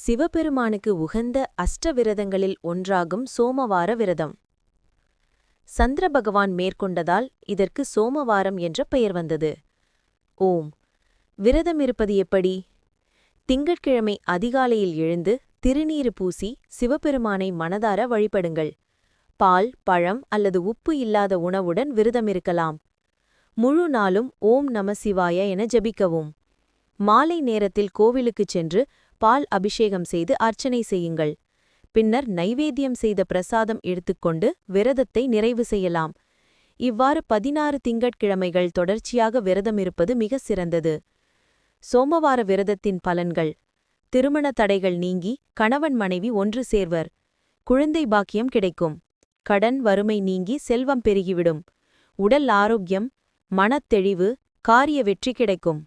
சிவபெருமானுக்கு உகந்த அஷ்டவிரதங்களில் ஒன்றாகும் சோமவார விரதம். சந்திர பகவான் மேற்கொண்டதால் இதற்கு சோமவாரம் என்ற பெயர் வந்தது. ஓம். விரதம் இருப்பது எப்படி? திங்கட்கிழமை அதிகாலையில் எழுந்து திருநீறு பூசி சிவபெருமானை மனதார வழிபடுங்கள். பால், பழம் அல்லது உப்பு இல்லாத உணவுடன் விரதமிருக்கலாம். முழு நாளும் ஓம் நம சிவாய என ஜபிக்கவும். மாலை நேரத்தில் கோவிலுக்குச் சென்று பால் அபிஷேகம் செய்து அர்ச்சனை செய்யுங்கள். பின்னர் நைவேத்தியம் செய்த பிரசாதம் எடுத்துக்கொண்டு விரதத்தை நிறைவு செய்யலாம். இவ்வாறு 16 திங்கட்கிழமைகள் தொடர்ச்சியாக விரதமிருப்பது மிக சிறந்தது. சோமவார விரதத்தின் பலன்கள்: திருமண தடைகள் நீங்கி கணவன் மனைவி ஒன்று சேர்வர். குழந்தை பாக்கியம் கிடைக்கும். கடன் வறுமை நீங்கி செல்வம் பெருகிவிடும். உடல் ஆரோக்கியம், மனத்தெளிவு, காரிய வெற்றி கிடைக்கும்.